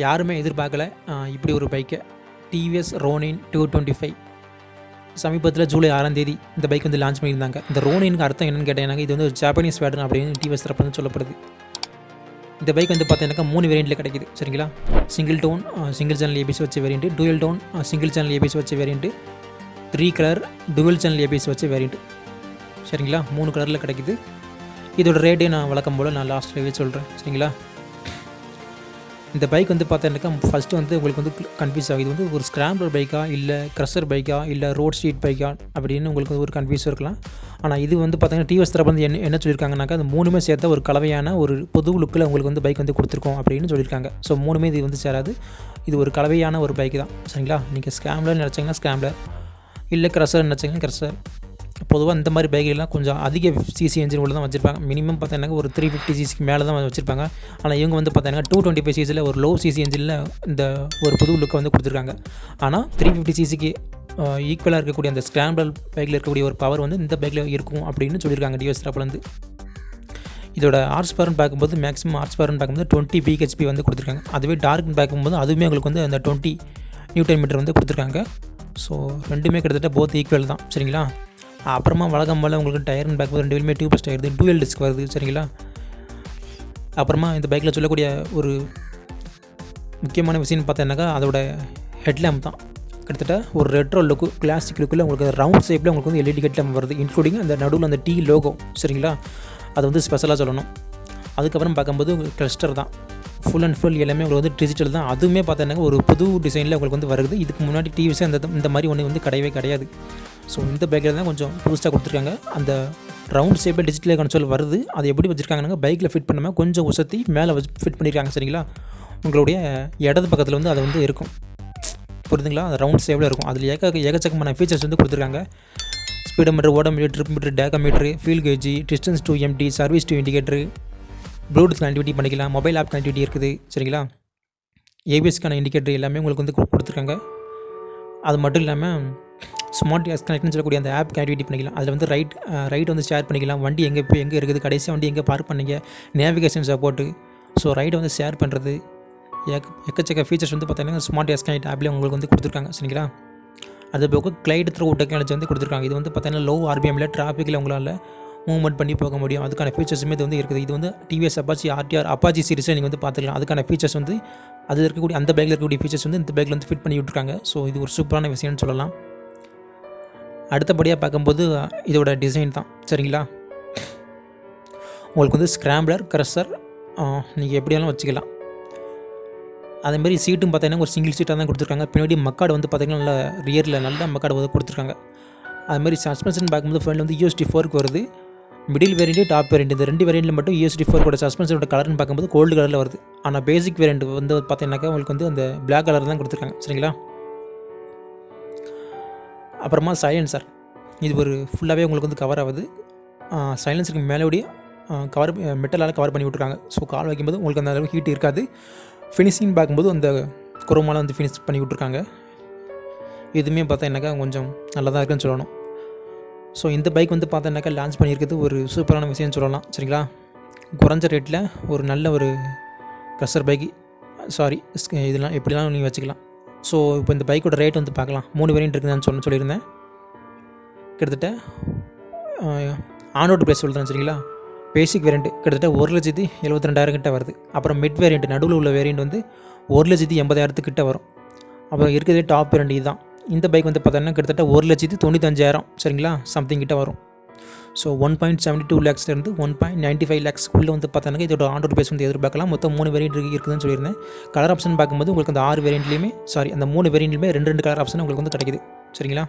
யாருமே எதிர்பார்க்கல இப்படி ஒரு பைக்கை. TVS Ronin 225 சமீபத்தில் ஜூலை 6ஆம் தேதி இந்த பைக் வந்து லான்ச் பண்ணியிருந்தாங்க. இந்த ரோனினுக்கு அர்த்தம் என்னென்னு கேட்டீங்கன்னா, இது வந்து ஒரு ஜாப்பனீஸ் பேட்டர்ன் அப்படின்னு TVS தரப்பு வந்து சொல்லப்படுது. இந்த பைக் வந்து பார்த்தீங்கன்னாக்கா 3 வேரியண்ட்டில் கிடைக்குது. சரிங்களா? Single tone single channel ABS வச்ச variant, dual tone single channel ABS வச்ச variant, 3 colour dual channel ABS வச்ச வேரியண்ட்டு. சரிங்களா? 3 கலரில் கிடைக்குது. இதோட ரேட்டே நான் வழக்கம் போல் நான் லாஸ்ட் ரிவ்யூ சொல்கிறேன். சரிங்களா? இந்த பைக் வந்து பார்த்தீங்கன்னாக்கா ஃபஸ்ட்டு வந்து உங்களுக்கு வந்து கன்ஃபியூஸ் ஆகுது. இது வந்து ஒரு ஸ்க்ராம்பிளர் பைக்கா, இல்லை க்ரஷர் பைக்கா, இல்லை ரோட் ஸ்ட்ரீட் பைக்கா அப்படின்னு உங்களுக்கு ஒரு கன்ஃபியூஸ் இருக்கலாம். ஆனால் இது வந்து பார்த்தீங்கன்னா TVS தரப்பு வந்து என்ன சொல்லியிருக்காங்கனாக்கா, அந்த 3மே சேர்த்த ஒரு கலவையான ஒரு புது லுக்கில் உங்களுக்கு வந்து பைக் வந்து கொடுத்துருக்கோம் அப்படின்னு சொல்லியிருக்காங்க. ஸோ 3மே இது வந்து சேராது. இது ஒரு கலவையான ஒரு பைக் தான். சரிங்களா? நீங்கள் ஸ்க்ராம்பிளர் நினச்சிங்கன்னா ஸ்க்ராம்பிளர், இல்லை க்ரஷர் நினச்சிங்கன்னா க்ரஷர். பொதுவாக இந்த மாதிரி பைக்கெல்லாம் கொஞ்சம் அதிக சிசி என்ஜின் உள்ள தான் வச்சுருப்பாங்க. மினிமம் பார்த்தீங்கன்னா ஒரு 350 சிசிக்கு மேலே தான் வச்சுருப்பாங்க. ஆனால் இவங்க வந்து பார்த்தீங்கன்னா 225 சிசியில் ஒரு லோ சிசி என்ஜினில் இந்த ஒரு புது லுக்கை வந்து கொடுத்துருக்காங்க. ஆனால் 350 சிசிக்கு ஈக்குவலாக இருக்கக்கூடிய அந்த ஸ்க்ராம்பிளர் பைக்கில் இருக்கக்கூடிய ஒரு பவர் வந்து இந்த பைக்கில் இருக்கும் அப்படின்னு சொல்லியிருக்காங்க TVS தரப்புலேருந்து. இதோட ஹார்ஸ் பவர்னு பார்க்கும்போது மேக்ஸிமம் ஹார்ஸ் பவர்னு பார்க்கும்போது 20 BHP வந்து கொடுத்துருக்காங்க. அதுவே டார்க்னு பார்க்கும்போது அதுவுமே உங்களுக்கு வந்து அந்த 20 Nm வந்து கொடுத்துருக்காங்க. ஸோ ரெண்டுமே கிட்டத்தட்ட போத் ஈக்குவல் தான். சரிங்களா? அப்புறமா வழக்கம் போல் உங்களுக்கு டயர்னு பார்க்கும்போது 2 வீலுமே டியூப்லெஸ் டயர், டூயல் டிஸ்க் வருது. சரிங்களா? அப்புறமா இந்த பைக்கில் சொல்லக்கூடிய ஒரு முக்கியமான விஷயம்னு பார்த்தீங்கன்னாக்கா அதோட ஹெட்லேம்ப் தான். கிட்டத்தட்ட ஒரு ரெட்ரோ லுக்கு, கிளாசிக் லுக்கில் உங்களுக்கு ரவுண்ட் ஷேப்பில் உங்களுக்கு வந்து LED ஹெட்லேம்ப் வருது. இன்க்ளூடிங் அந்த நடுவில் அந்த T லோகோ. சரிங்களா? அது வந்து ஸ்பெஷலாக சொல்லணும். அதுக்கப்புறம் பார்க்கும்போது கிளஸ்டர் தான். ஃபுல் அண்ட் ஃபுல் எல்லாமே உங்களுக்கு வந்து டிஜிட்டல் தான். அதுவுமே பார்த்தீங்கன்னா ஒரு புது டிசைனில் உங்களுக்கு வந்து வருது. இதுக்கு முன்னாடி TVS இந்த மாதிரி ஒன்று வந்து கிடையவே கிடையாது. ஸோ இந்த பைக்கில் தான் கொஞ்சம் புதுசாக கொடுத்துருக்காங்க. அந்த ரவுண்ட் ஷேப்பில் டிஜிட்டல் கன்சோல் வருது. அது எப்படி வச்சுருக்காங்கன்னா பைக்கில் ஃபிட் பண்ணாமல் கொஞ்சம் உசத்தி மேலே ஃபிட் பண்ணியிருக்காங்க. சரிங்களா? உங்களுடைய இடது பக்கத்தில் வந்து அது வந்து இருக்கும். புரியுதுங்களா? அது ரவுண்ட் ஷேப்பில் இருக்கும். அதில் ஏகச்சக்கமான ஃபீச்சர்ஸ் வந்து கொடுத்துருக்காங்க. Speedometer, odometer, trip meter, tachometer, fuel gauge, distance to empty, service due indicator, Bluetooth connectivity பண்ணிக்கலாம், மொபைல் ஆப் கனெக்டிவிட்டி இருக்குது. சரிங்களா? ஏபிஎஸ்க்கான இண்டிகேட்டர் எல்லாமே உங்களுக்கு வந்து கொடுத்துருக்காங்க. அது மட்டும் இல்லாமல் ஸ்மார்ட் கேஸ் கனெக்ட்னு சொல்லக்கூடிய அந்த ஆப் கனெக்டிவிட்டி பண்ணிக்கலாம். அதில் வந்து ரைட் வந்து ஷேர் பண்ணிக்கலாம். வண்டி எங்கே இருக்குது, கடைசியாக வண்டி எங்கே பார்க் பண்ணிங்க, நேவிகேஷன் சப்போர்ட்டு, ஸோ ரைடை வந்து ஷேர் பண்ணுறது, எக்கச்சக்க ஃபீச்சர்ஸ் வந்து பார்த்தீங்கன்னா ஸ்மார்ட் கேஸ் கனெக்ட் ஆப்லேயே உங்களுக்கு வந்து கொடுத்துருக்காங்க. சரிங்களா? அது போக கிளைட் த்ரூ டெக்னாலஜி வந்து கொடுத்துருக்காங்க. இது வந்து பார்த்தீங்கன்னா லோ RPMல டிராஃபிக்கில் உங்களால் மூவ்மெண்ட் பண்ணி போக முடியும். அதுக்கான ஃபீச்சர்ஸுமே இது வந்து இருக்குது. இது வந்து TVS அப்பாச்சி RTR அப்பாச்சி சீரிஸை நீங்கள் வந்து பார்த்துக்கலாம். அதுக்கான ஃபீச்சர்ஸ் வந்து அதில் இருக்கக்கூடிய அந்த பைக்கில் இருக்கக்கூடிய ஃபீச்சர்ஸ் வந்து இந்த பைக்கில் வந்து ஃபிட் பண்ணி விட்ருக்காங்க. ஸோ இது ஒரு சூப்பரான விஷயம்னு சொல்லலாம். அடுத்தபடியாக பார்க்கும்போது இதோட டிசைன் தான். சரிங்களா? உங்களுக்கு வந்து ஸ்க்ராம்பிளர், க்ரஷர் நீங்கள் எப்படியாலும் வச்சுக்கலாம். அதேமாதிரி சீட்டும் பார்த்தீங்கன்னா ஒரு சிங்கிள் சீட்டாக தான் கொடுத்துருக்காங்க. பின்னாடி மக்காடு வந்து பார்த்திங்கன்னா நல்லா ரியரில் நல்லா மக்காடு வந்து கொடுத்துருக்காங்க. அதுமாதிரி சஸ்பென்ஷன் பார்க்கும்போது ஃப்ரண்ட் வந்து USD4க்கு வருது. மிடில் வேரியண்ட்டு, டாப் வேரியண்ட், இந்த 2 வேரியண்ட்டில் மட்டும் USD4 கூட சஸ்பென்ஷனோட கலர்னு பார்க்கும்போது கோல்டு கலரில் வருது. ஆனால் பேசிக் வேரியண்ட் வந்து பார்த்தீங்கன்னாக்கா உங்களுக்கு வந்து அந்த பிளாக் கலர் தான் கொடுத்துருக்காங்க. சரிங்களா? அப்புறமா சைலன்சர், இது ஒரு ஃபுல்லாகவே உங்களுக்கு வந்து கவர் ஆகுது. சைலன்சருக்கு மேலோடைய கவர் மெட்டலால் கவர் பண்ணி விட்ருக்காங்க. ஸோ கால் வைக்கும்போது உங்களுக்கு அந்த அளவுக்கு ஹீட் இருக்காது. ஃபினிஷிங் பார்க்கும்போது அந்த குரோமால் வந்து ஃபினிஷ் பண்ணி விட்ருக்காங்க. இதுவுமே பார்த்தீங்கன்னாக்கா கொஞ்சம் நல்லா தான் இருக்குன்னு சொல்லணும். ஸோ இந்த பைக் வந்து பார்த்தீங்கன்னாக்கா லான்ச் பண்ணியிருக்கிறது ஒரு சூப்பரான விஷயம்னு சொல்லலாம். சரிங்களா? குறைஞ்ச ரேட்டில் ஒரு நல்ல ஒரு க்ரஷர் பைக், இதெல்லாம் எப்படிலாம் நீங்கள் வச்சுக்கலாம். ஸோ இப்போ இந்த பைக்கோட ரேட் வந்து பார்க்கலாம். 3 வேரியண்ட் இருக்குதுன்னு சொல்லியிருந்தேன். கிட்டத்தட்ட ஆன்ரோட் ப்ரைஸ் சொல்கிறேன். சரிங்களா? பேசிக் வேரியண்ட் கிட்டத்தட்ட 1,72,000 கிட்ட வருது. அப்புறம் மிட் வேரியண்ட் நடுவில் உள்ள வேரியண்ட் வந்து 1,80,000 கிட்ட வரும். அப்புறம் இருக்கிறதே டாப் வேரியண்ட் இதுதான். இந்த பைக் வந்து பார்த்தீங்கன்னா கிட்டத்தட்ட 1,95,000 சரிங்களா சம்திங் கிட்ட வரும். ஸோ 1.72 lakhsலேருந்து 1.95 lakhs வந்து பார்த்தீங்கன்னா இதோட ஆன்ரோட் ப்ரைஸ் வந்து எதிர்பார்க்கலாம். மொத்தம் 3 வேரியண்ட் இருக்குதுன்னு சொல்லியிருந்தேன். கலர் ஆப்ஷன் பார்க்கும்போது உங்களுக்கு அந்த 6 வேரியண்ட்லேயுமே அந்த 3 வேரியண்ட்லேயுமே 2 கலர் ஆப்ஷன் உங்களுக்கு வந்து கிடைக்குது. சரிங்களா?